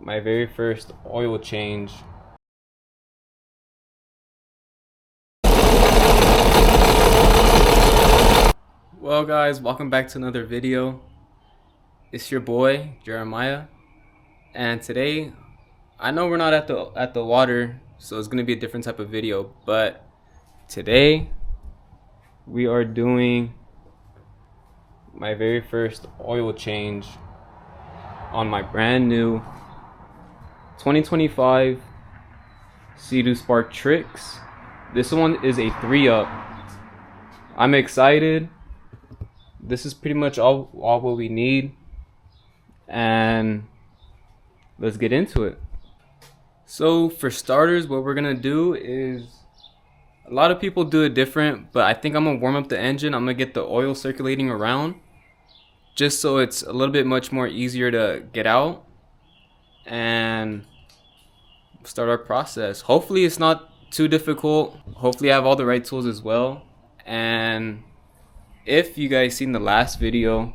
my very first oil change. Well guys, welcome back to another video. It's your boy Jeremiah, and today I know we're not at the water, so it's gonna be a different type of video, but today we are doing my very first oil change on my brand new 2025 Sea-Doo Spark Tricks. This one is a 3-up. I'm excited. This is pretty much all what we need, and let's get into it. So for starters, what we're gonna do is, a lot of people do it different, but I think I'm gonna warm up the engine. I'm gonna get the oil circulating around just so it's a little bit much more easier to get out and start our process. Hopefully it's not too difficult. Hopefully I have all the right tools as well. And if you guys seen the last video,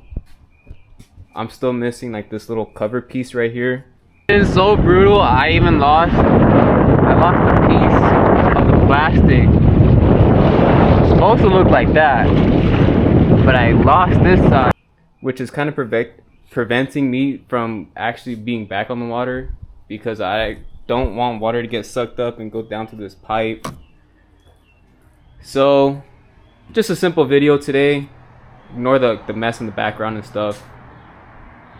I'm still missing like this little cover piece right here. It's so brutal. I lost a piece of the plastic. It's supposed to look like that, but I lost this side, which is kind of preventing me from actually being back on the water, because I don't want water to get sucked up and go down to this pipe. So just a simple video today. Ignore the mess in the background and stuff.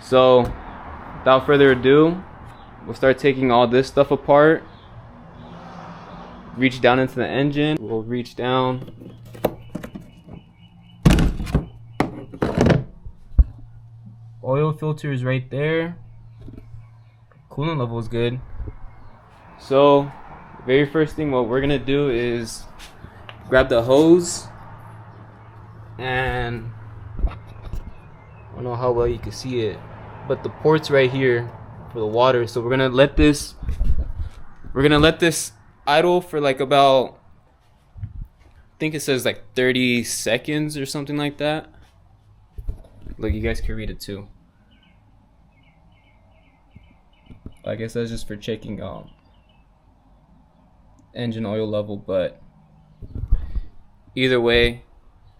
So without further ado, we'll start taking all this stuff apart. Reach down into the engine. We'll reach down. Oil filter is right there. Coolant level is good. So very first thing, what we're gonna do is grab the hose, and I don't know how well you can see it, but the port's right here for the water. So we're gonna let this idle for like about, I think it says like 30 seconds or something like that. Look, you guys can read it too. I guess that's just for checking engine oil level, but either way,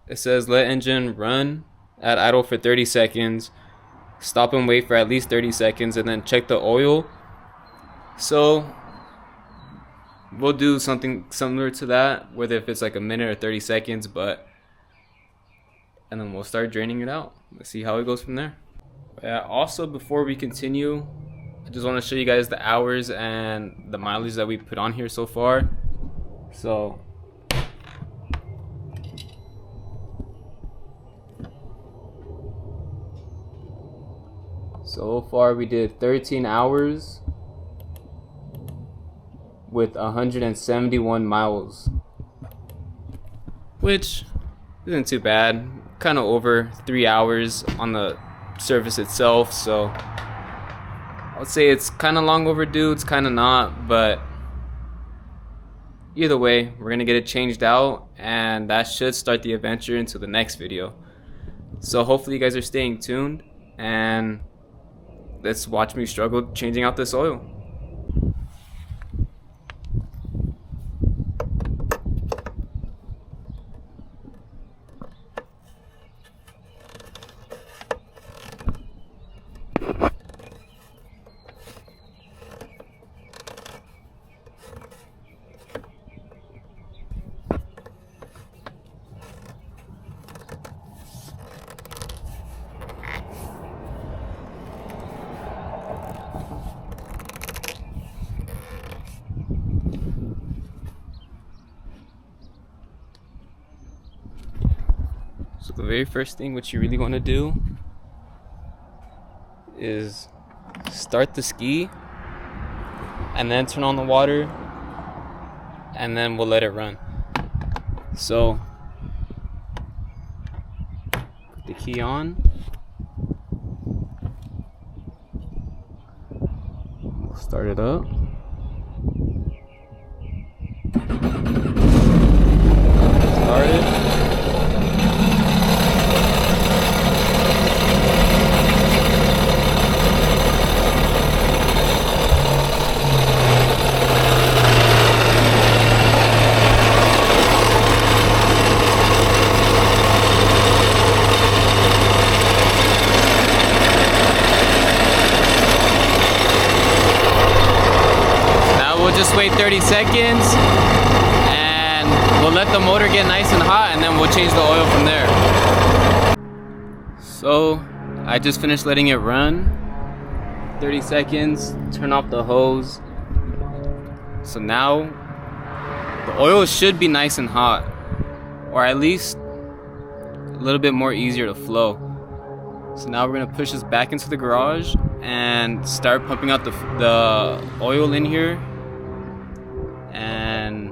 it says let engine run at idle for 30 seconds, stop and wait for at least 30 seconds, and then check the oil. So we'll do something similar to that, whether if it's like a minute or 30 seconds, and then we'll start draining it out. Let's see how it goes from there. Yeah, also before we continue, I just want to show you guys the hours and the mileage that we put on here so far. So far we did 13 hours with 171 miles, which isn't too bad. Kind of over 3 hours on the surface itself, so I would say it's kind of long overdue. It's kind of not, but either way, we're gonna get it changed out, and that should start the adventure into the next video. So hopefully you guys are staying tuned, and let's watch me struggle changing out this oil. So the very first thing what you really want to do is start the ski and then turn on the water, and then we'll let it run. So put the key on, we'll start it up. Start it. we'll just wait 30 seconds and we'll let the motor get nice and hot, and then we'll change the oil from there. So I just finished letting it run. 30 seconds, turn off the hose. So now the oil should be nice and hot, or at least a little bit more easier to flow. So now we're gonna push this back into the garage and start pumping out the oil in here, and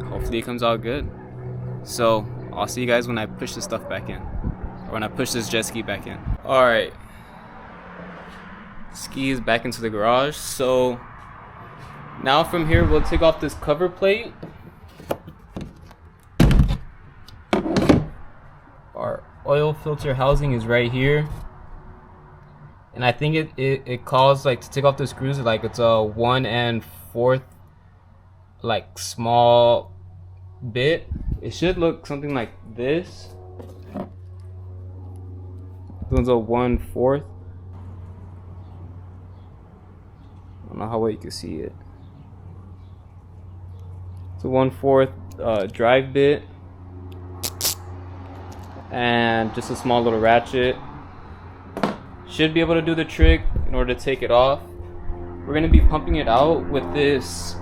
hopefully it comes out good. So I'll see you guys when I push this stuff back in, or when I push this jet ski back in. All right, ski is back into the garage. So now from here we'll take off this cover plate. Our oil filter housing is right here, and I think it calls, like, to take off the screws, like it's a 1/4 like small bit. It should look something like this. This one's a 1/4. I don't know how well you can see it. It's a 1/4 drive bit, and just a small little ratchet. Should be able to do the trick in order to take it off. We're gonna be pumping it out with this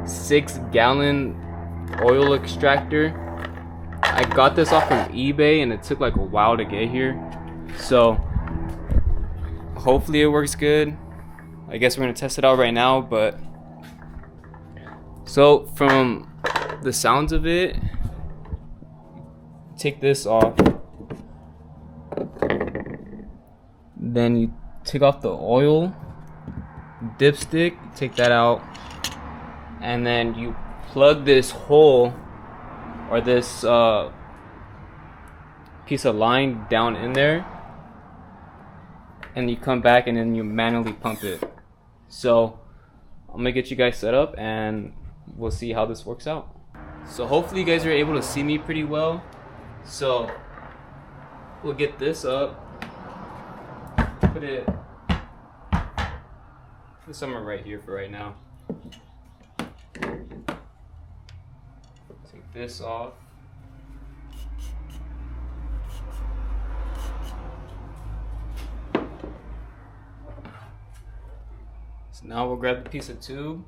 6-gallon oil extractor. I got this off from eBay and it took like a while to get here, so hopefully it works good. I guess we're gonna test it out right now. But so from the sounds of it, take this off, then you take off the oil dipstick, take that out, and then you plug this hole, or this piece of line, down in there, and you come back and then you manually pump it. So I'm gonna get you guys set up and we'll see how this works out. So hopefully you guys are able to see me pretty well. So we'll get this up, put somewhere right here for right now. Take this off. So now we'll grab the piece of tube.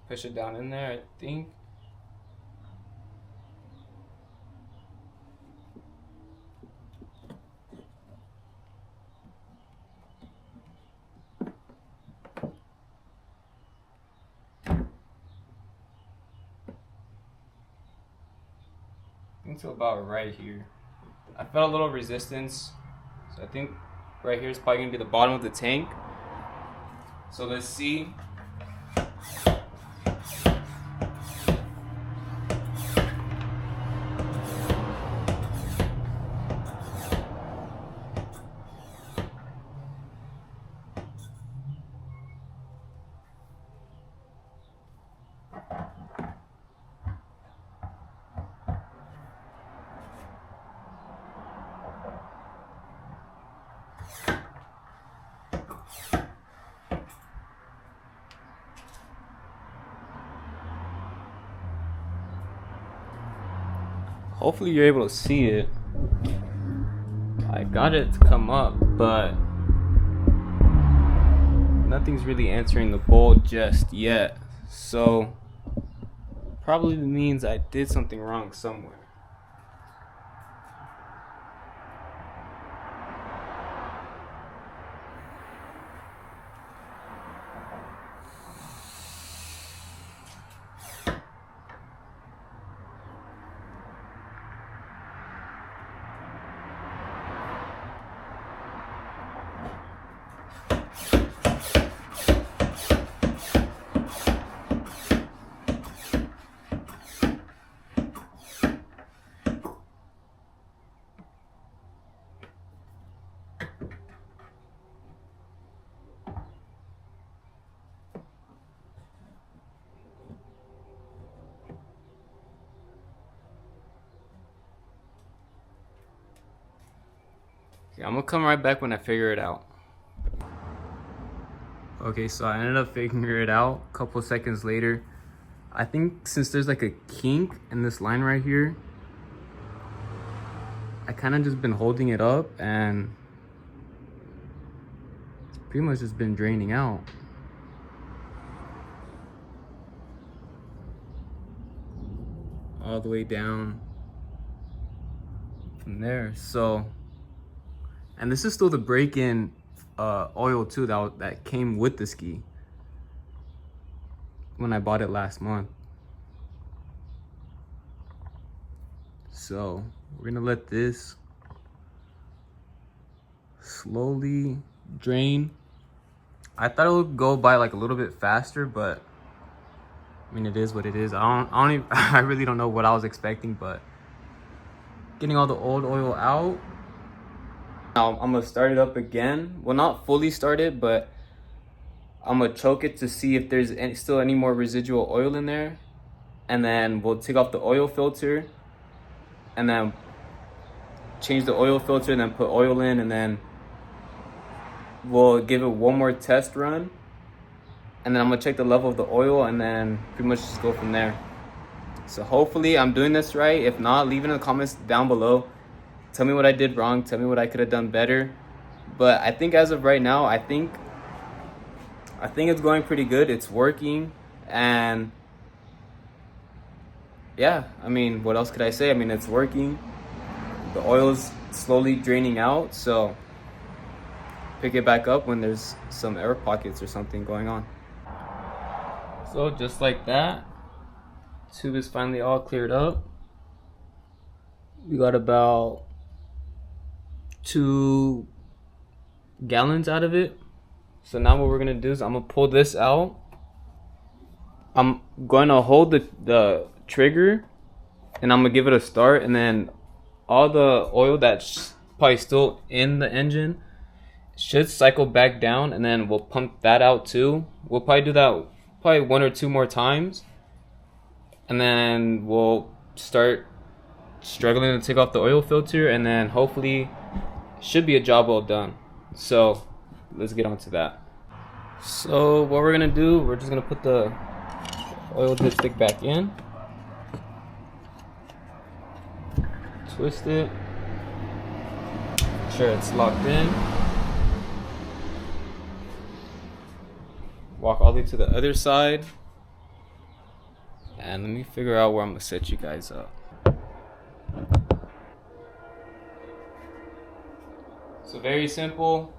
Push it down in there, I think. Until about right here. I felt a little resistance, so I think right here is probably gonna be the bottom of the tank. So let's see. Hopefully you're able to see it. I got it to come up, but nothing's really answering the bowl just yet. So probably means I did something wrong somewhere. Okay, I'm gonna come right back when I figure it out. Okay, so I ended up figuring it out a couple seconds later. I think since there's like a kink in this line right here, I kind of just been holding it up and it's pretty much just been draining out. All the way down from there. So, and this is still the break-in oil too that came with the ski when I bought it last month. So we're gonna let this slowly drain. I thought it would go by like a little bit faster, but I mean, it is what it is. I don't even, I really don't know what I was expecting, but getting all the old oil out. Now I'm gonna start it up again. Well, not fully start it, but I'm gonna choke it to see if there's still any more residual oil in there. And then we'll take off the oil filter and then change the oil filter and then put oil in, and then we'll give it one more test run. And then I'm gonna check the level of the oil and then pretty much just go from there. So hopefully I'm doing this right. If not, leave it in the comments down below. Tell me what I did wrong. Tell me what I could have done better. But I think as of right now, I think it's going pretty good. It's working. And yeah, I mean, what else could I say? I mean, it's working. The oil's slowly draining out. So pick it back up when there's some air pockets or something going on. So just like that, tube is finally all cleared up. We got about 2 gallons out of it. So now what we're gonna do is I'm gonna pull this out. I'm going to hold the trigger and I'm gonna give it a start, and then all the oil that's probably still in the engine should cycle back down, and then we'll pump that out too. We'll probably do that 1 or 2 more times, and then we'll start struggling to take off the oil filter, and then hopefully should be a job well done. So let's get on to that. So what we're gonna do, we're just gonna put the oil dipstick back in, twist it, make sure it's locked in, walk all the way to the other side, and let me figure out where I'm gonna set you guys up. So very simple.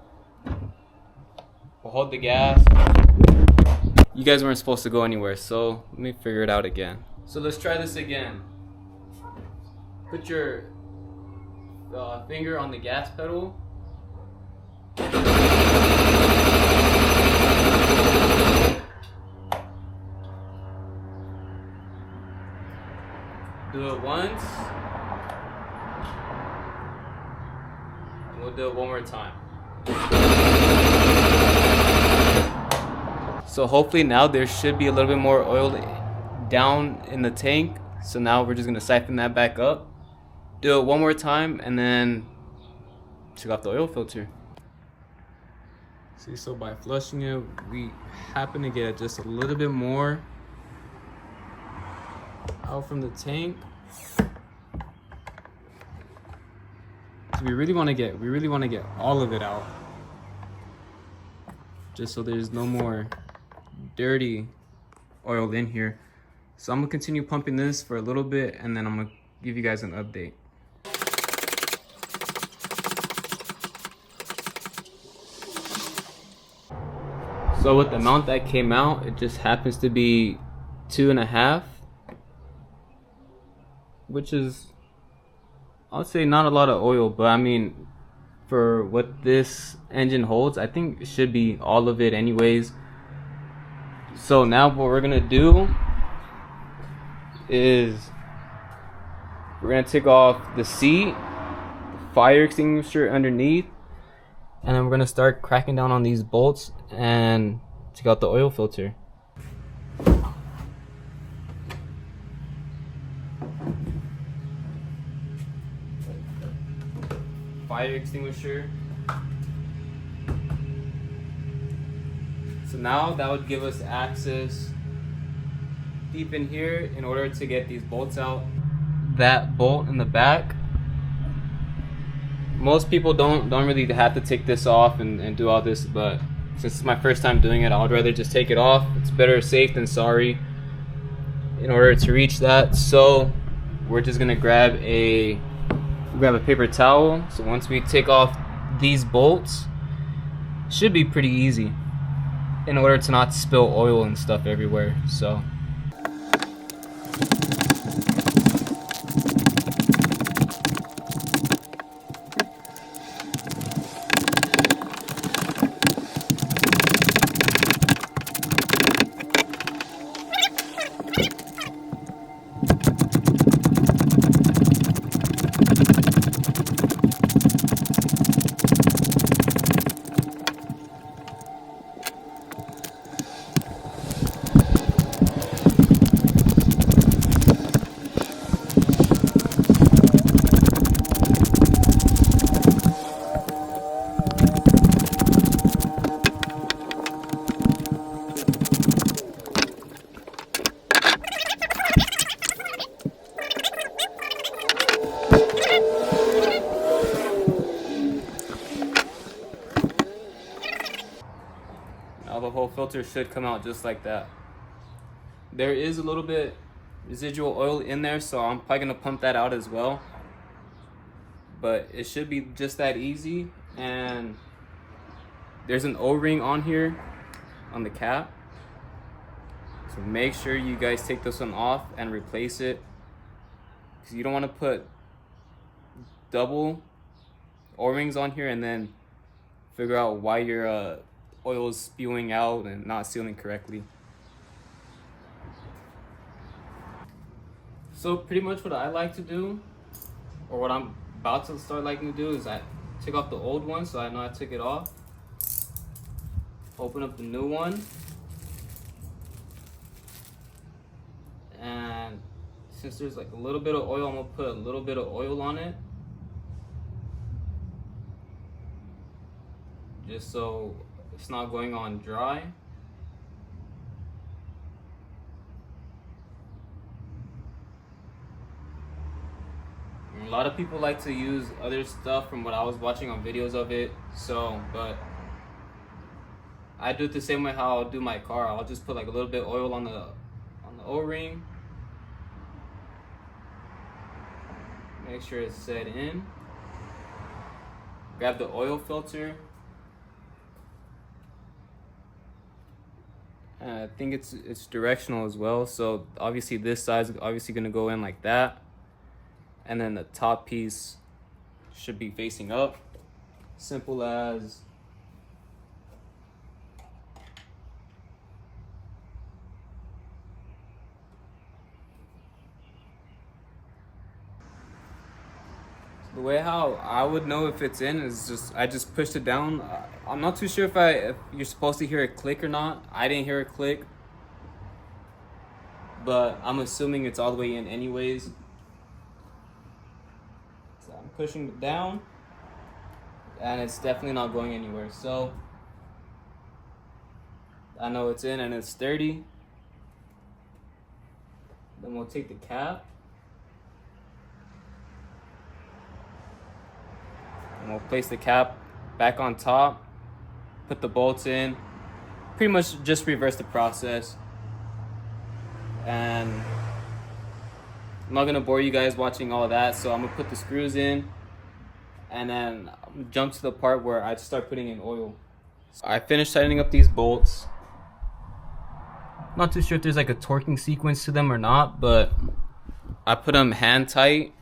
We'll hold the gas. You guys weren't supposed to go anywhere, so let me figure it out again. So let's try this again. Put your finger on the gas pedal. Do it once. And we'll do it one more time. So hopefully now there should be a little bit more oil down in the tank. So now we're just gonna siphon that back up. Do it one more time and then take off the oil filter. See, so by flushing it, we happen to get just a little bit more out from the tank. So we really want to get all of it out, just so there's no more dirty oil in here. So I'm gonna continue pumping this for a little bit, and then I'm gonna give you guys an update. So with the amount that came out, it just happens to be 2.5, which is, I would say, not a lot of oil, but I mean, for what this engine holds, I think it should be all of it anyways. So now what we're gonna do is we're gonna take off the seat, the fire extinguisher underneath, and then we're gonna start cracking down on these bolts and take out the oil filter. fire extinguisher. So now that would give us access deep in here in order to get these bolts out. That bolt in the back, most people don't really have to take this off and do all this, but since it's my first time doing it, I would rather just take it off. It's better safe than sorry in order to reach that. So we're just gonna grab a paper towel. So once we take off these bolts, it should be pretty easy in order to not spill oil and stuff everywhere. So now the whole filter should come out just like that. There is a little bit residual oil in there, so I'm probably gonna pump that out as well. But it should be just that easy. And there's an O-ring on here on the cap, so make sure you guys take this one off and replace it, because you don't want to put double O-rings on here and then figure out why your oil is spewing out and not sealing correctly. So pretty much what I like to do, or what I'm about to start liking to do, is I take off the old one so I know I took it off, open up the new one, and since there's like a little bit of oil, I'm gonna put a little bit of oil on it, just so it's not going on dry. A lot of people like to use other stuff from what I was watching on videos of it, so, but I do it the same way how I'll do my car. I'll just put like a little bit of oil on the O-ring, make sure it's set in, grab the oil filter, and I think it's directional as well, so obviously this side's obviously going to go in like that, and then the top piece should be facing up. Simple as the way how I would know if it's in is I just pushed it down. I'm not too sure if you're supposed to hear it click or not. I didn't hear it click, but I'm assuming it's all the way in anyways. So I'm pushing it down, and it's definitely not going anywhere. So I know it's in and it's sturdy. Then we'll take the cap and we'll place the cap back on top, put the bolts in, pretty much just reverse the process. And I'm not gonna bore you guys watching all that, so I'm gonna put the screws in and then jump to the part where I start putting in oil. So I finished tightening up these bolts. Not too sure if there's like a torquing sequence to them or not, but I put them hand tight,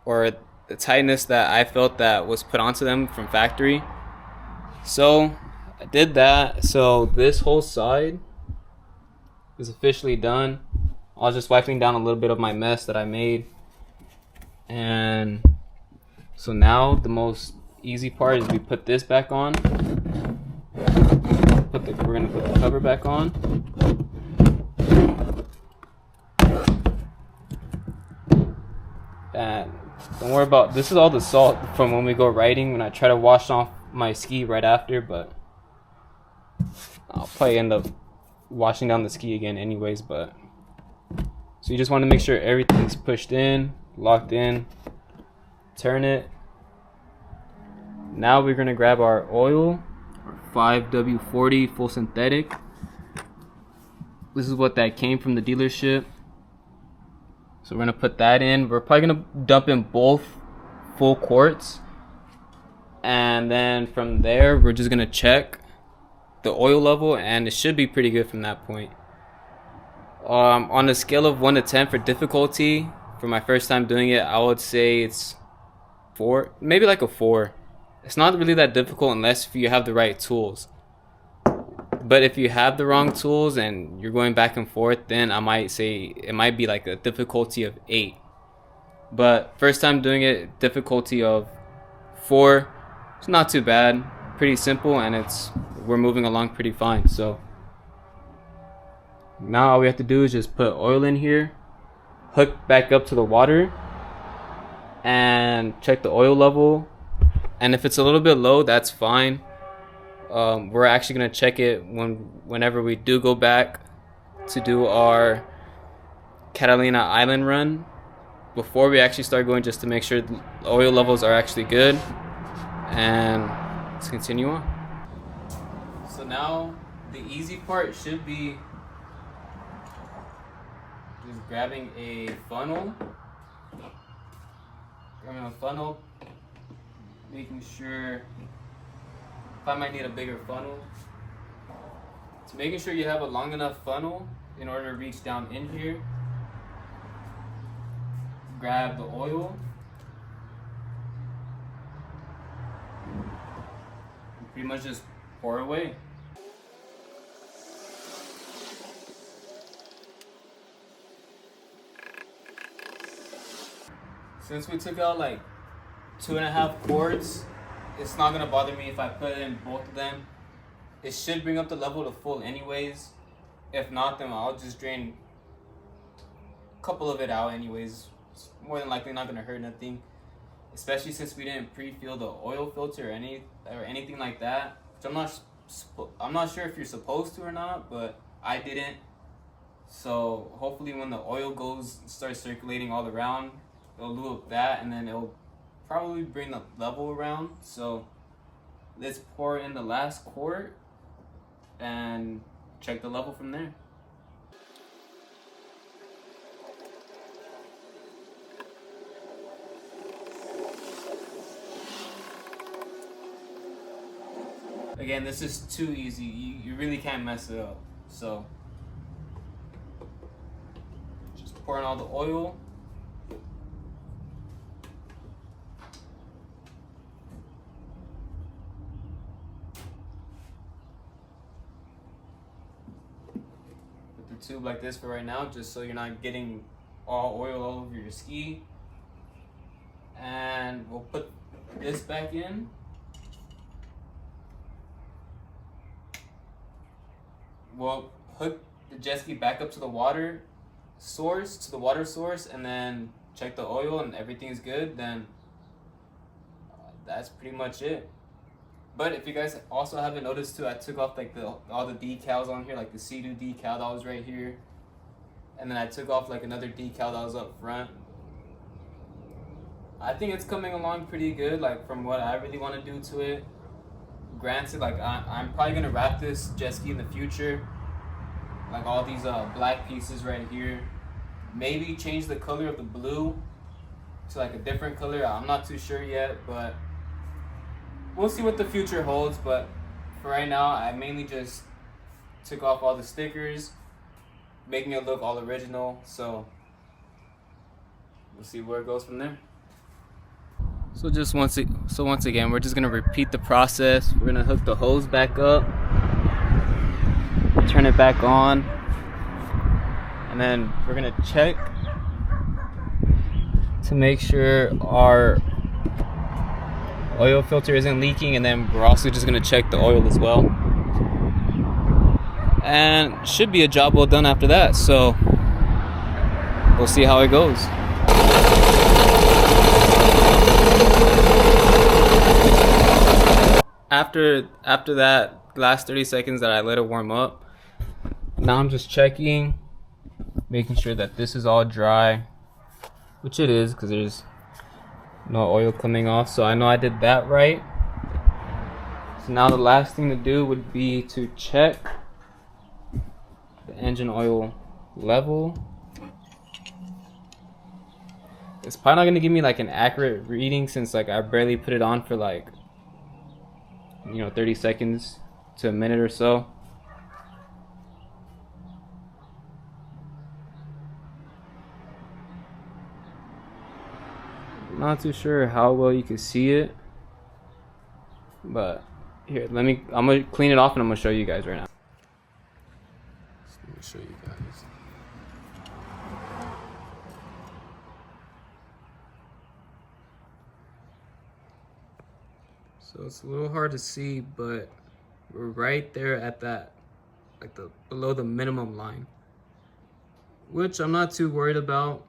or the tightness that I felt that was put onto them from factory. So I did that. So this whole side is officially done. I was just wiping down a little bit of my mess that I made, and so now the most easy part is we put this back on. We're gonna put the cover back on. And Don't worry about, this is all the salt from when we go riding when I try to wash off my ski right after, but I'll probably end up washing down the ski again anyways. But so you just want to make sure everything's pushed in, locked in, turn it. Now we're going to grab our oil, our 5W40 full synthetic. This is what that came from the dealership. So we're going to put that in. We're probably going to dump in both full quarts. And then from there, we're just going to check the oil level, and it should be pretty good from that point. On a scale of 1 to 10 for difficulty, for my first time doing it, I would say it's 4, maybe like a 4. It's not really that difficult unless you have the right tools. But if you have the wrong tools and you're going back and forth, then I might say it might be like a difficulty of 8. But first time doing it, difficulty of 4. It's not too bad, pretty simple, and we're moving along pretty fine. So now all we have to do is just put oil in here, hook back up to the water, and check the oil level. And if it's a little bit low, that's fine. We're actually gonna check it whenever we do go back to do our Catalina island run, before we actually start going, just to make sure the oil levels are actually good. And let's continue on. So now the easy part should be just grabbing a funnel, making sure, if I might need a bigger funnel, it's making sure you have a long enough funnel in order to reach down in here. Grab the oil, and pretty much just pour away. Since we took out like 2.5 quarts, it's not gonna bother me if I put in both of them. It should bring up the level to full anyways. If not, then I'll just drain a couple of it out anyways. It's more than likely not gonna hurt nothing, especially since we didn't pre-fill the oil filter or anything like that, which I'm not sure if you're supposed to or not, but I didn't. So hopefully when the oil starts circulating all around, it'll do that, and then it'll probably bring the level around. So let's pour in the last quart and check the level from there. Again, this is too easy. You really can't mess it up. So just pour in all the oil. Tube like this for right now, just so you're not getting all oil all over your ski. And we'll put this back in. We'll hook the jet ski back up to the water source, and then check the oil, and everything's good. Then that's pretty much it. But if you guys also haven't noticed too, I took off like all the decals on here, like the Sea-Doo decal that was right here. And then I took off like another decal that was up front. I think it's coming along pretty good, like from what I really want to do to it. Granted, like I'm probably gonna wrap this jet ski in the future, like all these black pieces right here. Maybe change the color of the blue to like a different color. I'm not too sure yet, but we'll see what the future holds. But for right now, I mainly just took off all the stickers, making it look all original. So we'll see where it goes from there. So once again, we're just gonna repeat the process. We're gonna hook the hose back up, turn it back on, and then we're gonna check to make sure our oil filter isn't leaking, and then we're also just gonna check the oil as well. And should be a job well done after that. So we'll see how it goes. after that last 30 seconds that I let it warm up, now I'm just checking, making sure that this is all dry, which it is because there's no oil coming off, so I know I did that right. So now the last thing to do would be to check the engine oil level. It's probably not gonna give me like an accurate reading since like I barely put it on for like 30 seconds to a minute or so. Not too sure how well you can see it, but here, I'm gonna clean it off and I'm gonna show you guys right now. Let me show you guys. So it's a little hard to see, but we're right there at that, like below the minimum line, which I'm not too worried about.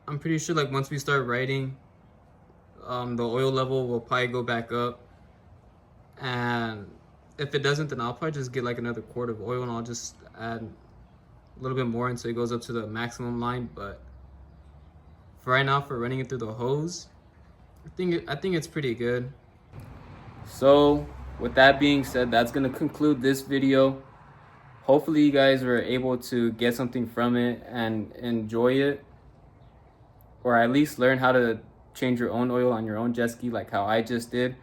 I'm pretty sure like once we start writing, the oil level will probably go back up, and if it doesn't, then I'll probably just get like another quart of oil and I'll just add a little bit more until it goes up to the maximum line. But for right now, for running it through the hose, I think it's pretty good. So with that being said, that's gonna conclude this video. Hopefully you guys were able to get something from it and enjoy it, or at least learn how to change your own oil on your own jet ski like how I just did.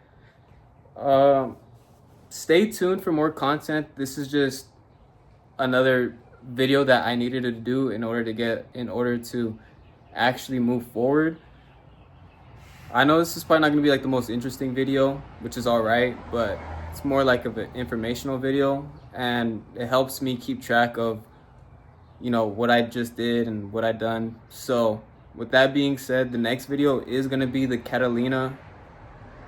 Stay tuned for more content. This is just another video that I needed to do in order to actually move forward. I know this is probably not going to be like the most interesting video, which is all right, but it's more like of an informational video, and it helps me keep track of what I just did and what I done. So with that being said, the next video is going to be the Catalina,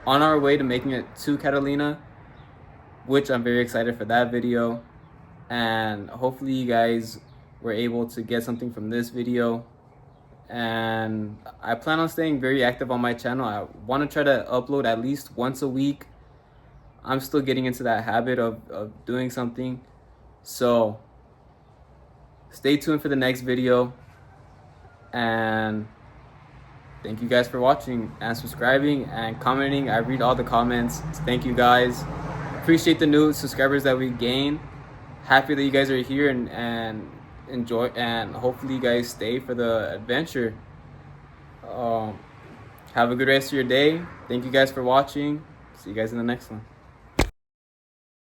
on our way to making it to Catalina, which I'm very excited for that video. And hopefully you guys were able to get something from this video. And I plan on staying very active on my channel. I want to try to upload at least once a week. I'm still getting into that habit of doing something. So stay tuned for the next video. And thank you guys for watching and subscribing and commenting. I read all the comments. Thank you guys. Appreciate the new subscribers that we gained. Happy that you guys are here and enjoy, and hopefully you guys stay for the adventure. Have a good rest of your day. Thank you guys for watching. See you guys in the next one.